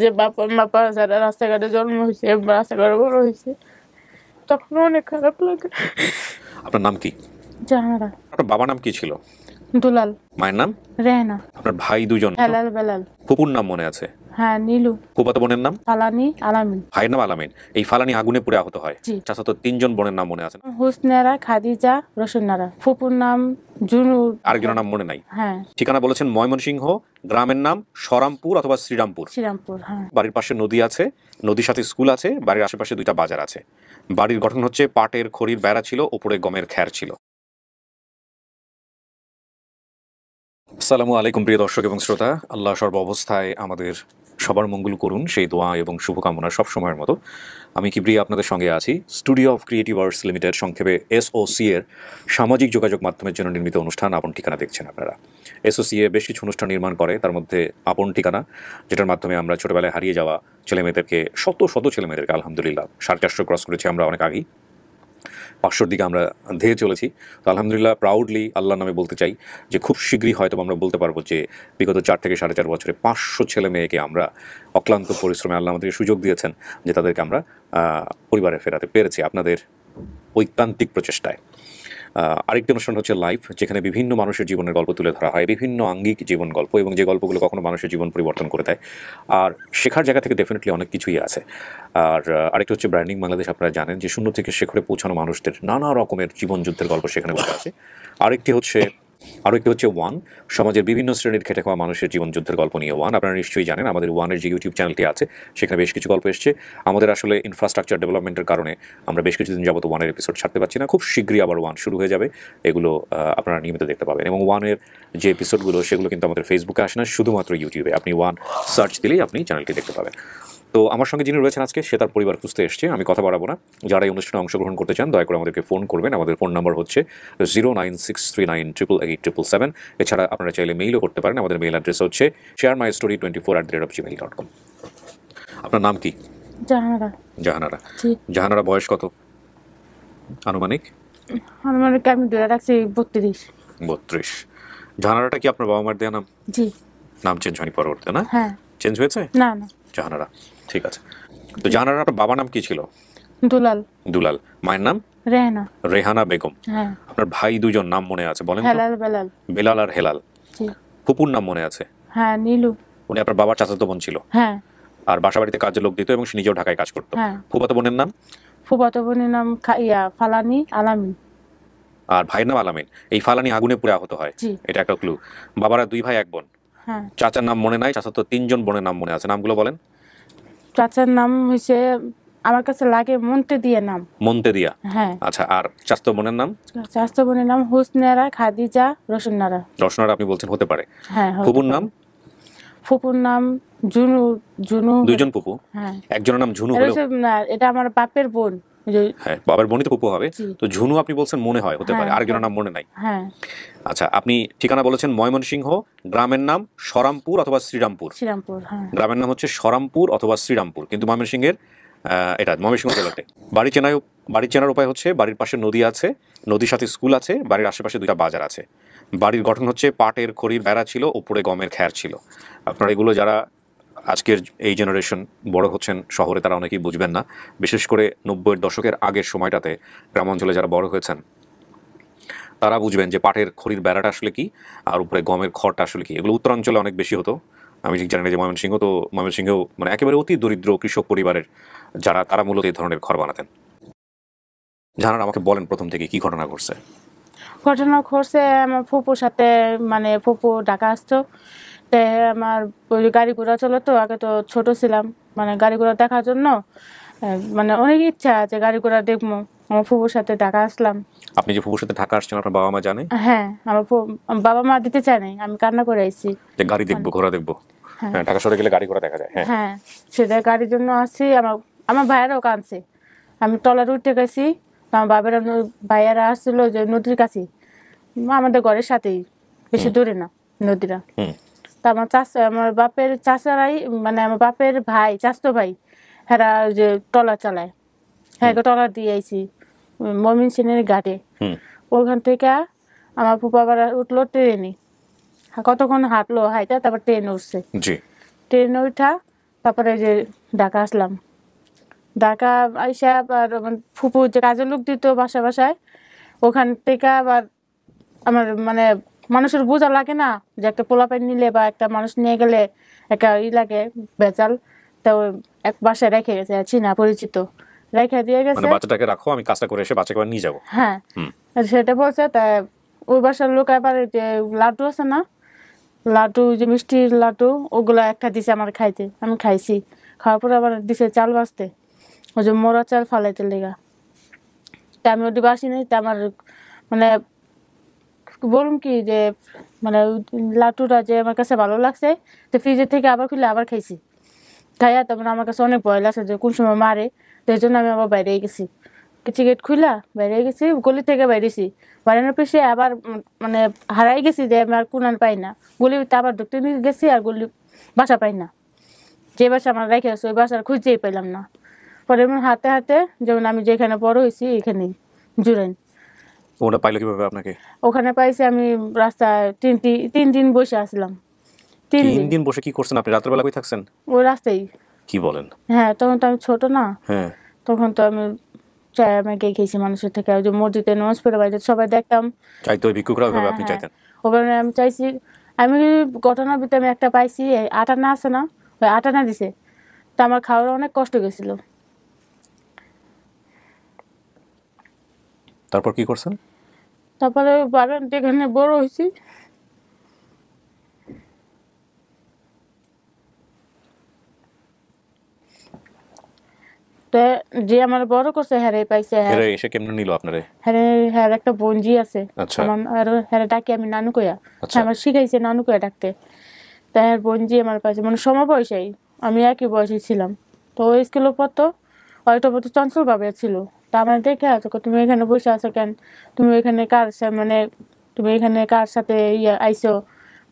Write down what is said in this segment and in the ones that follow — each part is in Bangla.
যে বাবা যারা রাস্তাঘাটে জন্ম হয়েছে, রাস্তাঘাটে বড় হয়েছে, তখন অনেক খারাপ লাগে। আপনার নাম কি? জাহানারা। আপনার বাবার নাম কি ছিল? দুলাল। মায়ের নাম? রেহানা। আপনার ভাই দুজন? হেলাল বেলাল। ফুপুর নাম মনে আছে? হ্যাঁ, নীলু। ফুফাতো বোনের নাম? ফালানি আলামিন। ভাইয়ের নাম আলামিন। এই ফালানি আগুনে পুড়ে আহত হয়। জি। চাচাতো 3 জন বোনের নাম মনে আছে? হুসনেরা, খাদিজা, রোশনারা। ফুপুর নাম জুনু। আরেকজনের নাম মনে নাই? হ্যাঁ। ঠিকানা বলেছেন ময়মনসিংহ, গ্রামের নাম সরামপুর অথবা শ্রীরামপুর। শ্রীরামপুর। হ্যাঁ। বাড়ির পাশে নদী আছে, নদীর সাথে স্কুল আছে, বাড়ির আশেপাশে 2টা বাজার আছে। বাড়ির গঠন হচ্ছে পাটের খড়ির বেড়া ছিল, ওপরে গমের খ্যার ছিল। আসসালামু আলাইকুম প্রিয় দর্শক এবং শ্রোতা। আল্লাহ সর্ব অবস্থায় আমাদের সবার মঙ্গল করুন, সেই দোয়া এবং শুভকামনা সব সময়ের মতো। আমি কিবরিয়া আপনাদের সঙ্গে আছি। Studio of creative arts limited, সংক্ষেপে এসওসি এর সামাজিক যোগাযোগ মাধ্যমের জন্য নির্মিত অনুষ্ঠান আপন ঠিকানা দেখছেন আপনারা। এসওসি এ বেশ কিছু অনুষ্ঠান নির্মাণ করে, তার মধ্যে আপন ঠিকানা, যেটার মাধ্যমে আমরা ছোটবেলায় হারিয়ে যাওয়া ছেলেমেয়েদেরকে, শত শত ছেলেমেয়েদেরকে আলহামদুলিল্লাহ 450 ক্রস করেছি আমরা অনেক আগেই, 500-র দিকে আমরা ধেয়ে চলেছি। তো আলহামদুলিল্লাহ প্রাউডলি আল্লাহর নামে বলতে চাই যে খুব শীঘ্রই হয়তো আমরা বলতে পারবো যে বিগত 4 থেকে 4.5 বছরে 500 ছেলে মেয়েকে আমরা অক্লান্ত পরিশ্রমে আল্লাহ আমাদের সুযোগ দিয়েছেন যে তাদেরকে আমরা পরিবারে ফেরাতে পেরেছি আপনাদের ঐকান্তিক প্রচেষ্টায়। আরেকটি অনুষ্ঠান হচ্ছে লাইভ, যেখানে বিভিন্ন মানুষের জীবনের গল্প তুলে ধরা হয়, বিভিন্ন আঙ্গিক জীবন গল্প, এবং যে গল্পগুলো কখনো মানুষের জীবন পরিবর্তন করে দেয়। আর শেখার জায়গা থেকে ডেফিনেটলি অনেক কিছুই আছে। আর আরেকটি হচ্ছে ব্র্যান্ডিং বাংলাদেশ। আপনারা জানেন যে শূন্য থেকে শেখরে পৌঁছানো মানুষদের নানা রকমের জীবন যুদ্ধের গল্প সেখানে বলা আছে। আরেকটি হচ্ছে ওয়ান, সমাজের বিভিন্ন শ্রেণীর খেটে খাওয়া মানুষের জীবন যুদ্ধের গল্প নিয়ে ওয়ান। আপনারা নিশ্চয়ই জানেন আমাদের ওয়ানের যে ইউটিউব চ্যানেলটি আছে সেখানে বেশ কিছু গল্প এসছে। আমাদের আসলে ইনফ্রাস্ট্রাকচার ডেভেলপমেন্টের কারণে আমরা বেশ কিছুদিন যাবত ওয়ানের এপিসোড ছাড়তে পারছি না। খুব শীঘ্রই আবার ওয়ান শুরু হয়ে যাবে, এগুলো আপনারা নিয়মিত দেখতে পাবেন। এবং ওয়ানের যে এপিসোডগুলো সেগুলো কিন্তু আমাদের ফেসবুকে আসে না, শুধুমাত্র ইউটিউবে। আপনি ওয়ান সার্চ দিলেই আপনি চ্যানেলটি দেখতে পাবেন। তো আমার সঙ্গে যিনি রয়েছেন আজকে, সে তার পরিবার খুঁজতে এসছে। আমি কথা বাড়াবো না। যারা এই অনুষ্ঠানে অংশগ্রহণ করতে চান দয়া করে আমাদেরকে ফোন করবেন। আমাদের ফোন নাম্বার হচ্ছে 09639887777। এছাড়া আপনারা চাইলে মেইলও করতে পারেন। আমাদের মেইল অ্যাড্রেস হচ্ছে sharemystory24@gmail.com। আপনার নাম কি? জাহানারা। জাহানারা। জাহানারা বয়স কত আনুমানিক? আনুমানিক আমি ধরে রাখছি 32। 32। জাহানারাটা কি আপনার বাবা মার দেয়া নাম? জি। নাম চেঞ্জ হয়নি পরবর্তীতে? না, হ্যাঁ। চেঞ্জ হয়েছে? না না। জাহানারা, ঠিক আছে। তো জাহানারা আপনার বাবার নাম কি ছিল? দুলাল। দুলাল। মায়ের নাম? রেহানা। রেহানা বেগম। হ্যাঁ। আপনার ভাই দুজন নাম মনে আছে বলেন তো? হেলাল বেলাল। বেলাল আর হেলাল। জি। ফুপুর নাম মনে আছে? হ্যাঁ, নীলু। উনি আপনার বাবার চাচাতো বোন ছিল? হ্যাঁ। আর বাসা বাড়িতে কাজে লোক দিত এবং সে নিজেও ঢাকায় কাজ করতো? হ্যাঁ। ফুফাতো বোনের নাম? ফুফাতো বোনের নাম ফালানি আলামিন। আর ভাইয়ের নাম আলামিন। এই ফালানি আগুনে পুড়ে আহত হয়। জি। এটা একটা ক্লু। বাবারা 2 ভাই 1 বোন। হ্যাঁ। চাচার নাম মনে নাই, চাচাতো 3 জন বোনের নাম মনে আছে, নামগুলো বলেন। চাচার নাম হইছে, আমার কাছে লাগে মন্তে দিয়ে নাম। মন্তে দিয়া? হ্যাঁ। আচ্ছা, আর চাচাতো বোনের নাম? চাচাতো বোনের নাম হুসনেরা, খাদিজা, রোশনারা। রসনারা আপনি বলছেন হতে পারে। হ্যাঁ। ফুপুর নাম? ফুপুর নাম জুনু। জুনু। 2 জন ফুপু? হ্যাঁ। একজনের নাম ঝুনু হলো? না, এটা আমার বাপের বোন। হ্যাঁ, বাবার বোনই তো ফুপু হবে। তো ঝুনু আপনি বলছেন মনে হয়, হতে পারে। হ্যাঁ। আরেকজনের নাম মনে নাই? হ্যাঁ। আচ্ছা, আপনি ঠিকানা বলেছেন ময়মনসিংহ, গ্রামের নাম সরামপুর অথবা শ্রীরামপুর। শ্রীরামপুর। হ্যাঁ। গ্রামের নাম হচ্ছে সরামপুর অথবা শ্রীরামপুর, কিন্তু ময়মনসিংহের এটা ময়মনসিংহ জেলাতে। বাড়ি চেনার উপায় হচ্ছে বাড়ির পাশে নদী আছে, নদীর সাথে স্কুল আছে, বাড়ির আশেপাশে 2টা বাজার আছে। বাড়ির গঠন হচ্ছে পাটের খড়ির বেড়া ছিল, ওপরে গমের খ্যার ছিল। আপনারা এগুলো যারা আজকের এই জেনারেশন বড় হচ্ছেন শহরে, তারা অনেকেই বুঝবেন না। বিশেষ করে 90-এর দশকের আগের সময়টাতে গ্রামাঞ্চলে যারা বড় হয়েছেন তারা বুঝবেন যে পাটের খড়ির বেড়াটা আসলে কি, আর উপরে গমের খড়টা আসলে কি। এগুলো উত্তরাঞ্চলে অনেক বেশি হতো। আমি ঠিক জানি না যে ময়মনসিংহেও মানে একেবারে অতি দরিদ্র কৃষক পরিবারের যারা, তারা মূলত এই ধরনের ঘর বানাতেন। জানার আমাকে বলেন প্রথম থেকে কি ঘটনা ঘটছে। ঘটনা ঘটছে আমার ফুপুর সাথে, মানে ফুপু ঢাকা আসতো। আমার গাড়ি ঘোড়া চলো তো, আগে তো ছোট ছিলাম, মানে গাড়ি ঘোড়া দেখার জন্য মানে অনেক ইচ্ছা আছে গাড়ি ঘোড়া দেখবো। আমার ফুপুর সাথে ঢাকা আসলাম। আপনি যে ফুপুর সাথে ঢাকা আসছেন, আপনার বাবা মা জানে? হ্যাঁ, আমার বাবা মা দিতে চায় নাই, আমি কান্না করে আইছি যে গাড়ি দেখবো, ঘোড়া দেখবো। হ্যাঁ, ঢাকা শহরে গেলে গাড়ি ঘোড়া দেখা যায়। হ্যাঁ, সেটা গাড়ির জন্য আসছি। আমার ভাইয়েরাও কাঁদছে। আমি টলার উঠতে গেছি, আমার ভাইয়েরা আসছিল যে নদীর কাছে, আমাদের ঘরের সাথেই, বেশি দূরে না নদীরা। তা আমার বাপের চাচারাই, মানে আমার বাপের ভাই, চাচতো ভাই, হেরা যে টলার চালায়, হ্যাঁ টলার দিয়ে আইছি ময়মনসিংহের ঘাটে। ওখান থেকে আমার ফুপা বাবা উঠলো ট্রেনে, কতক্ষণ হাঁটলো, হাইটা তারপর ট্রেনে উঠছে। ট্রেনে উঠা তারপরে এই যে ঢাকা আসলাম। ঢাকা আইসা আবার আমার ফুপু যে কাজের লোক দিত বাসায়, ওখান থেকে আবার আমার মানে মানুষের বোঝা লাগে না যে একটা পোলাপাইন নিলে বা একটা মানুষ নিয়ে গেলে একটা লাগে বেজাল। তো এক বাসায় রেখে গেছে চিনা পরিচিত, রেখে দিয়ে মানে গেছে। বাচ্চাটাকে রাখো, আমি কাজটা করে এসে বাচ্চাকে আবার নিয়ে যাবো। হ্যাঁ, হুম। সেটা বলছে। তা ওই বাসার লোক আবার যে লাড্ডু আছে না, লাড্ডু যে মিষ্টির লাড্ডু, ওগুলো একটা দিছে আমার খাইতে। আমি খাইছি, খাওয়ার পরে আবার দিছে চাল বাজতে, ওই যে মোড়া চাল ফালাইতে লেগা। তা আমি ওটি বাসি নাই। তা আমার মানে বলুন কি যে মানে লাড্ডুটা যে আমার কাছে ভালো লাগছে, তো ফ্রিজের থেকে আবার খুলে আবার খাইছি। খাইয়া তারপরে আমার কাছে অনেক ভয় লাগছে যে কোন সময় মারে, তো এই জন্য আমি আবার বাইরে গেছি। কিছু গেট খুলা বাইরে গেছি, গলি থেকে বাইরেছি। বাইরের পিছিয়ে আবার মানে হারাই গেছি যে আমি আর কোনান পাই না। গলিতে আবার ঢুকতে গেছি আর গলি বাসা পাই না। যে বাসা আমার রেখে আছে ওই বাসার খুঁজেই পেলাম না। পরে এমন হাতে হাতে যেমন আমি যেখানে বড় হয়েছি এখানেই জুড়েন, ওটা পাইলো কিভাবে আপনাকে? ওখানে পাইছি। আমি রাস্তায় তিন দিন বসে আসলাম। 3 তিন দিন দিন বসে কি করছেন আপনি? রাতের বেলা কই থাকছেন? ওই রাস্তায়। কি বলেন? হ্যাঁ, তখন তো আমি ছোট না, হ্যাঁ। তখন তো আমি চায় আমাকে খেয়েছি মানুষের থেকে। ওই যে মসজিদে নামাজ পড়ে বাইরে সবাই দেখতাম। চাইতো ওই ভিক্ষুকরা ওইভাবে হ্যাঁ আপনি হ্যাঁ, চাইতেন? ওখানে আমি চাইছি। আমি ঘটনার ভিতরে আমি একটা পাইছি, এই আটানা আছে না, ওই আটানা দিছে। তা আমার খাওয়ার অনেক কষ্ট গেছিল। তারপর কি করছেন? তারপরে বাগান যেখানে বড় হয়েছি, তো যে আমার বড় করছে হ্যারে পাইছে। এরা এসে কেমনে নিল আপনারে? হ্যারে হ্যার একটা বোনজি আছে আচ্ছা। আমার, আর হ্যারে ডাকি আমি নানু কইয়া। আচ্ছা। আমার শিখাইছে নানু কইয়া ডাকতে। তাই আর বোনজি আমার পাইছে, মানে সমবয়সী, আমি একই বয়সী ছিলাম। তো ওই স্কুলে পড়তো, হয়তো পড়তো চঞ্চল ভাবে ছিল। তা আমার দেখে আছো তুমি এখানে বসে আছো কেন, তুমি এখানে কার মানে তুমি এখানে কার সাথে আইসো।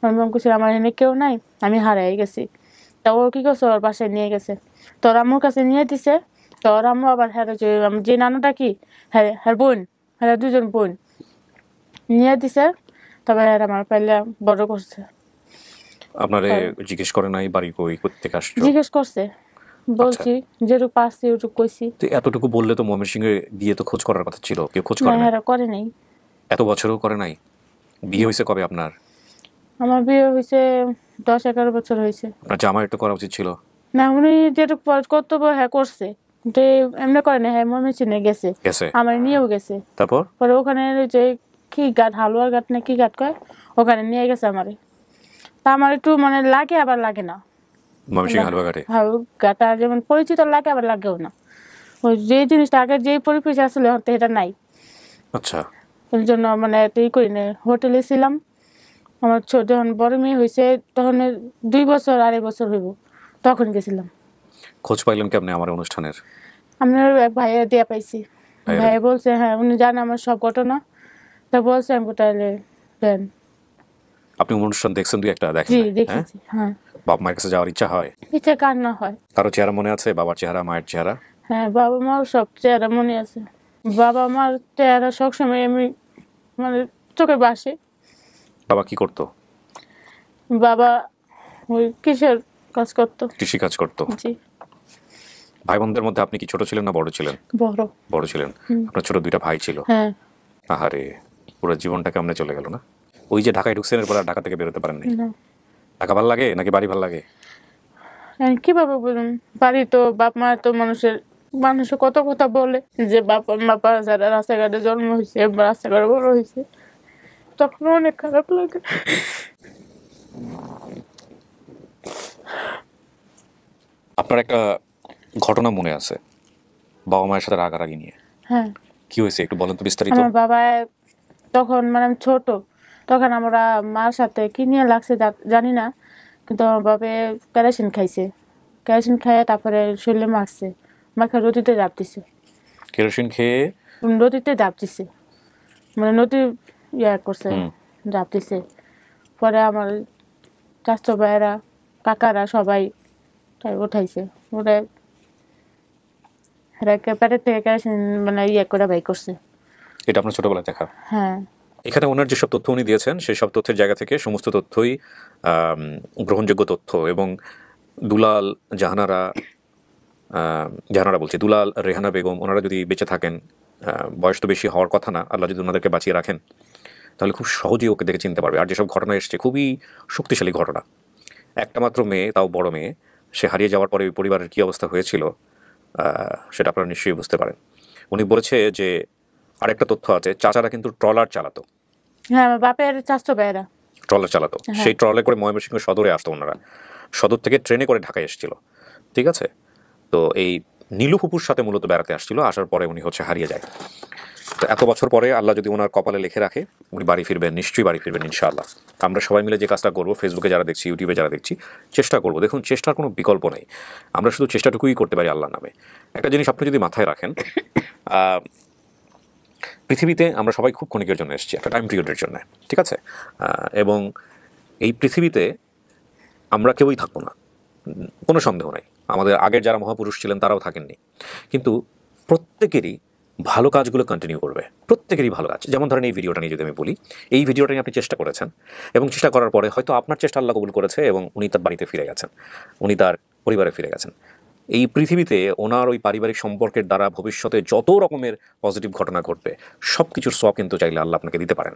আমি বলছি আমার এখানে কেউ নাই, আমি হারাই গেছি। তা ও কি করছে, ওর বাসায় নিয়ে গেছে। তোর আম্মুর কাছে নিয়ে দিছে। তোর আম্মু আবার হ্যাঁ যে নানুটা কি, হ্যাঁ হ্যাঁ বোন, হ্যাঁ দুজন বোন নিয়ে দিছে। তবে হ্যাঁ আমার পাইলে বড় করছে। আপনারে জিজ্ঞেস করে নাই বাড়ি কই, কোত্থেকে আসছো? জিজ্ঞেস করছে, বলছি যেটুকু পারছি ওটুকু কইছি। তো এতটুকু বললে তো ময়মনসিংহে গিয়ে তো খোঁজ করার কথা ছিল, কেউ খোঁজ না, করে নাই? এরা করে নাই। এত বছরও করে নাই? বিয়ে হয়েছে কবে আপনার? আমার বিয়ে হয়েছে 10-11 বছর হয়েছে। আপনার জামাই তো করা উচিত ছিল। না, উনি যেটুকু কর্তব্য হ্যাঁ করছে, কিন্তু এমনি করে না। হ্যাঁ ময়মনসিংহে গেছে, গেছে? আমার নিয়েও গেছে। তারপর? পরে ওখানে ওই যে কি ঘাট, হালুয়ার ঘাট না কি ঘাট কয়, ওখানে নিয়ে গেছে আমারে। তা আমার একটু মানে লাগে আবার লাগে না। ময়মনসিংহ হালুয়াঘাটে? ঘাটা যেমন পরিচিত লাগে আবার লাগেও না। ওই যে জিনিসটা আগে যে পরিবেশ আসলে এখন তো এটা নাই। আচ্ছা। এর জন্য মানে ই করি না। হোটেলে ছিলাম। আমার ছোট যখন বড় মেয়ে হয়েছে তখন 2 বছর 2.5 বছর হইব, তখন গেছিলাম। খোঁজ পাইলেন কেমনে আমার অনুষ্ঠানের? আমরা এক ভাইয়া দিয়া পাইছি। ভাইয়া? ভাইয়া বলছে হ্যাঁ উনি জানে আমার সব ঘটনা। তা বলছে আমি তাহলে দেন। আপনি অনুষ্ঠান দেখছেন, দুই একটা দেখেন জি নাই? হ্যাঁ। দেখেছি। হ্যাঁ, বাপ মায়ের কাছে যাওয়ার ইচ্ছা হয়? ইচ্ছে কার না হয়। কারো চেহারা মনে আছে? বাবার চেহারা, মায়ের চেহারা? হ্যাঁ, বাবা মার সব চেহারা মনে আছে। বাবা মার চেহারা সবসময় আমি মানে চোখে বাসে। বাবা কি করতো? বাবা ওই কিসের কাজ করতো। কৃষি কাজ করতো। জি। ভাই বোনদের মধ্যে আপনি কি ছোট ছিলেন না বড় ছিলেন? বড়। বড় ছিলেন। আপনার ছোট দুইটা ভাই ছিল। হ্যাঁ। আহারে, পুরো জীবনটা কেমনে চলে গেল না? ওই যে ঢাকায় ঢুকছেন, এরপর আর ঢাকা থেকে বেরোতে পারেন নাই? না। ঢাকা ভালো লাগে নাকি বাড়ি ভালো লাগে? কিভাবে বলুন, বাড়ি তো বাপ মা তো মানুষের কত কথা বলে যে বাবা যারা রাস্তাঘাটে জন্ম হয়েছে বা রাস্তাঘাটে বড় হয়েছে, তখন অনেক খারাপ লাগে। আপনার একটা ঘটনা মনে আছে বাবা মায়ের সাথে রাগারাগি নিয়ে? হ্যাঁ। কি হয়েছে একটু বলেন তো বিস্তারিত। আমার বাবা তখন মানে আমি ছোট, তখন আমরা মার সাথে কি নিয়ে লাগছে জানি না, কিন্তু আমার বাবা কেরোসিন খাইছে। কেরোসিন খাইয়ে তারপরে শরীরে মারছে, মাকে নদীতে জাপ দিছে। কেরোসিন খেয়ে? নদীতে জাপ দিছে, মানে নদী করছে, জাপ দিছে। পরে আমার চাচতো ভাইয়েরা কাকারা সবাই উঠাইছে, ওরা পেটের থেকে কেরোসিন মানে করে বাই করছে। এটা আপনার ছোটবেলায় দেখা? হ্যাঁ। এখানে ওনার যেসব তথ্য উনি দিয়েছেন সেই সব তথ্যের জায়গা থেকে সমস্ত তথ্যই গ্রহণযোগ্য তথ্য, এবং দুলাল জাহানারা, জাহানারা বলছি, দুলাল রেহানা বেগম, ওনারা যদি বেঁচে থাকেন, বয়স তো বেশি হওয়ার কথা না, আল্লাহ যদি ওনাদেরকে বাঁচিয়ে রাখেন তাহলে খুব সহজেই ওকে দেখে চিনতে পারবে। আর যেসব ঘটনা এসছে খুবই শক্তিশালী ঘটনা। একটা মাত্র মেয়ে, তাও বড় মেয়ে, সে হারিয়ে যাওয়ার পরে ওই পরিবারের কী অবস্থা হয়েছিল সেটা আপনারা নিশ্চয়ই বুঝতে পারেন। উনি বলেছে যে আরেকটা তথ্য আছে, চাচারা কিন্তু ট্রলার চালাতো, হ্যাঁ আমার বাপের চাচতো ভাইয়েরা। ট্রলার চালাতো, সেই ট্রলার করে ময়মনসিংহ সদরে আসতো ওনারা, সদর থেকে ট্রেনে করে ঢাকায় এসেছিল, ঠিক আছে। তো এই নীলু ফুপুর সাথে মূলত বেড়াতে আসছিল, আসার পরে উনি হারিয়ে যায়। তো এত বছর পরে আল্লাহ যদি ওনার কপালে লিখে রাখে উনি বাড়ি ফিরবেন, নিশ্চয়ই বাড়ি ফিরবেন ইনশাআল্লাহ। আমরা সবাই মিলে যে কাজটা করবো, ফেসবুকে যারা দেখছি, ইউটিউবে যারা দেখছি, চেষ্টা করবো। দেখুন, চেষ্টার কোনো বিকল্প নেই, আমরা শুধু চেষ্টাটুকুই করতে পারি আল্লাহর নামে। একটা জিনিস আপনি যদি মাথায় রাখেন, পৃথিবীতে আমরা সবাই খুব ক্ষণিকের জন্য এসেছি, একটা টাইম পিরিয়ডের জন্য, ঠিক আছে। এবং এই পৃথিবীতে আমরা কেউই থাকবো না, কোনো সন্দেহ নাই। আমাদের আগের যারা মহাপুরুষ ছিলেন তারাও থাকেননি, কিন্তু প্রত্যেকেরই ভালো কাজগুলো কন্টিনিউ করবে, প্রত্যেকেরই ভালো কাজ। যেমন ধরেন এই ভিডিওটা নিয়ে যদি আমি বলি, এই ভিডিওটা নিয়ে আপনি চেষ্টা করেছেন এবং চেষ্টা করার পরে হয়তো আপনার চেষ্টা আল্লাহ কবুল করেছে এবং উনি তার বাড়িতে ফিরে গেছেন, উনি তার পরিবারে ফিরে গেছেন। এই পৃথিবীতে ওনার ওই পারিবারিক সম্পর্কের দ্বারা ভবিষ্যতে যত রকমের পজিটিভ ঘটনা ঘটবে সব কিছুর সব কিন্তু চাইলে আল্লাহ আপনাকে দিতে পারেন।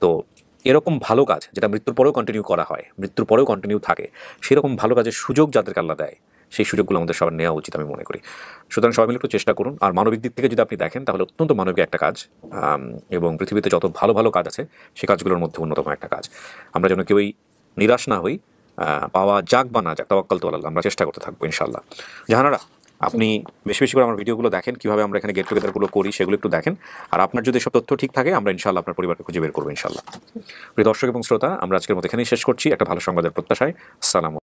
তো এরকম ভালো কাজ যেটা মৃত্যুর পরেও কন্টিনিউ করা হয়, মৃত্যুর পরেও কন্টিনিউ থাকে, সেরকম ভালো কাজের সুযোগ যাদেরকে আল্লাহ দেয়, সেই সুযোগগুলো আমাদের সবার নেওয়া উচিত আমি মনে করি। সুতরাং সবাই মিলে একটু চেষ্টা করুন। আর মানবিক দিক থেকে যদি আপনি দেখেন তাহলে অত্যন্ত মানবিক একটা কাজ, এবং পৃথিবীতে যত ভালো ভালো কাজ আছে সেই কাজগুলোর মধ্যে অন্যতম একটা কাজ। আমরা যেন কেউই নিরাশ না হই, পাওয়া যাক বা না যাক, তাওয়াক্কাল তো আল্লাহ, আমরা চেষ্টা করতে থাকবো ইনশাআল্লাহ। জাহানারা, আপনি বেশি বেশি করে আমার ভিডিওগুলো দেখেন, কীভাবে আমরা এখানে গেট টুগেদারগুলো করি সেগুলো একটু দেখেন। আর আপনার যদি সব তথ্য ঠিক থাকে আমরা ইনশাআল্লাহ আপনার পরিবারকে খুঁজে বের করবো ইনশাআল্লাহ। প্রিয় দর্শক এবং শ্রোতা, আমরা আজকের মতো এখানেই শেষ করছি একটা ভালো সংবাদের প্রত্যাশায়। আসসালামু